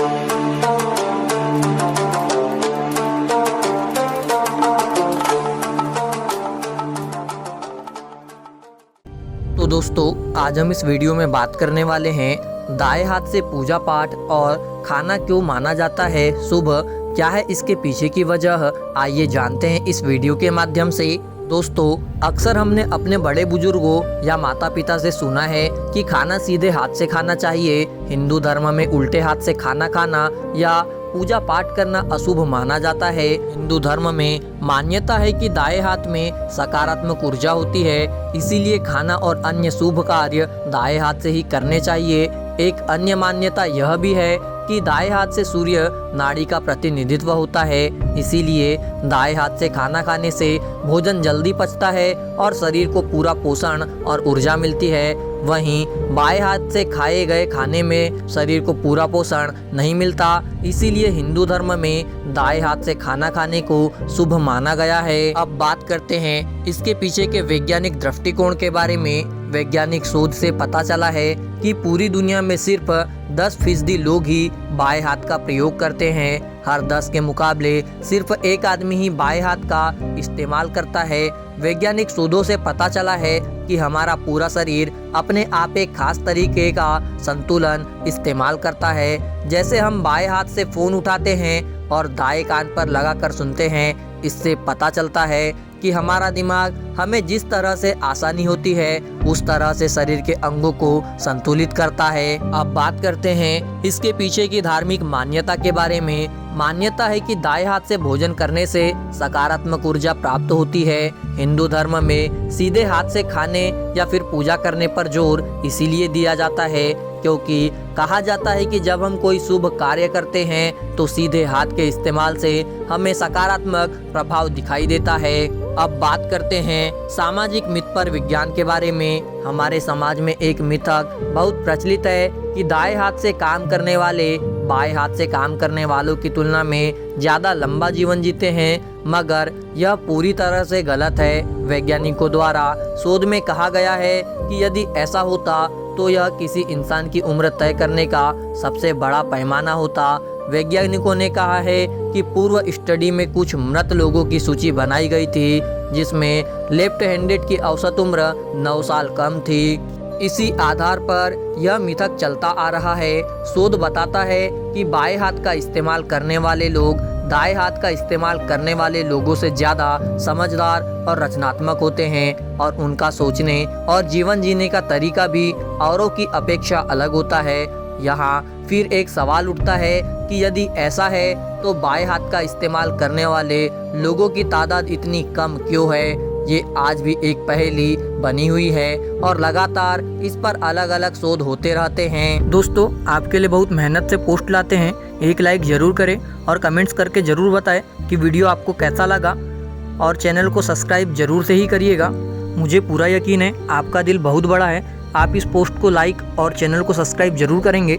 तो दोस्तों, आज हम इस वीडियो में बात करने वाले हैं दाएं हाथ से पूजा पाठ और खाना क्यों माना जाता है शुभ, क्या है इसके पीछे की वजह, आइए जानते हैं इस वीडियो के माध्यम से। दोस्तों, अक्सर हमने अपने बड़े बुजुर्गों या माता पिता से सुना है कि खाना सीधे हाथ से खाना चाहिए, हिंदू धर्म में उल्टे हाथ से खाना खाना या पूजा पाठ करना अशुभ माना जाता है। हिंदू धर्म में मान्यता है कि दाएं हाथ में सकारात्मक ऊर्जा होती है, इसीलिए खाना और अन्य शुभ कार्य दाएं हाथ से ही करने चाहिए। एक अन्य मान्यता यह भी है कि दाएं हाथ से सूर्य नाड़ी का प्रतिनिधित्व होता है, इसीलिए दाएं हाथ से खाना खाने से भोजन जल्दी पचता है और शरीर को पूरा पोषण और ऊर्जा मिलती है। वहीं बाएं हाथ से खाए गए खाने में शरीर को पूरा पोषण नहीं मिलता, इसीलिए हिंदू धर्म में दाएं हाथ से खाना खाने को शुभ माना गया है। अब बात करते हैं इसके पीछे के वैज्ञानिक दृष्टिकोण के बारे में। वैज्ञानिक शोध से पता चला है कि पूरी दुनिया में सिर्फ 10% लोग ही बाएं हाथ का प्रयोग करते हैं। हर 10 के मुकाबले सिर्फ एक आदमी ही बाएं हाथ का इस्तेमाल करता है। वैज्ञानिक शोधों से पता चला है कि हमारा पूरा शरीर अपने आप एक खास तरीके का संतुलन इस्तेमाल करता है। जैसे हम बाएं हाथ से फोन उठाते हैं और दाएं कान पर लगाकर सुनते हैं, इससे पता चलता है कि हमारा दिमाग हमें जिस तरह से आसानी होती है उस तरह से शरीर के अंगों को संतुलित करता है। अब बात करते हैं इसके पीछे की धार्मिक मान्यता के बारे में। मान्यता है कि दाएं हाथ से भोजन करने से सकारात्मक ऊर्जा प्राप्त होती है। हिंदू धर्म में सीधे हाथ से खाने या फिर पूजा करने पर जोर इसीलिए दिया जाता है क्योंकि कहा जाता है कि जब हम कोई शुभ कार्य करते हैं तो सीधे हाथ के इस्तेमाल से हमें सकारात्मक प्रभाव दिखाई देता है। अब बात करते हैं सामाजिक मिथ पर विज्ञान के बारे में। हमारे समाज में एक मिथक बहुत प्रचलित है कि दाएं हाथ से काम करने वाले बाएं हाथ से काम करने वालों की तुलना में ज्यादा लंबा जीवन जीते हैं, मगर यह पूरी तरह से गलत है। वैज्ञानिकों द्वारा शोध में कहा गया है कि यदि ऐसा होता तो यह किसी इंसान की उम्र तय करने का सबसे बड़ा पैमाना होता। वैज्ञानिकों ने कहा है कि पूर्व स्टडी में कुछ मृत लोगों की सूची बनाई गई थी जिसमें लेफ्ट हैंडेड की औसत उम्र 9 साल कम थी। इसी आधार पर यह मिथक चलता आ रहा है। शोध बताता है कि बाएं हाथ का इस्तेमाल करने वाले लोग दाएं हाथ का इस्तेमाल करने वाले लोगों से ज्यादा समझदार और रचनात्मक होते हैं और उनका सोचने और जीवन जीने का तरीका भी औरों की अपेक्षा अलग होता है। यहाँ फिर एक सवाल उठता है कि यदि ऐसा है तो बाएं हाथ का इस्तेमाल करने वाले लोगों की तादाद इतनी कम क्यों है। ये आज भी एक पहेली बनी हुई है और लगातार इस पर अलग अलग शोध होते रहते हैं। दोस्तों, आपके लिए बहुत मेहनत से पोस्ट लाते हैं, एक लाइक जरूर करें और कमेंट्स करके जरूर बताएं कि वीडियो आपको कैसा लगा और चैनल को सब्सक्राइब जरूर से ही करिएगा। मुझे पूरा यकीन है आपका दिल बहुत बड़ा है, आप इस पोस्ट को लाइक और चैनल को सब्सक्राइब जरूर करेंगे।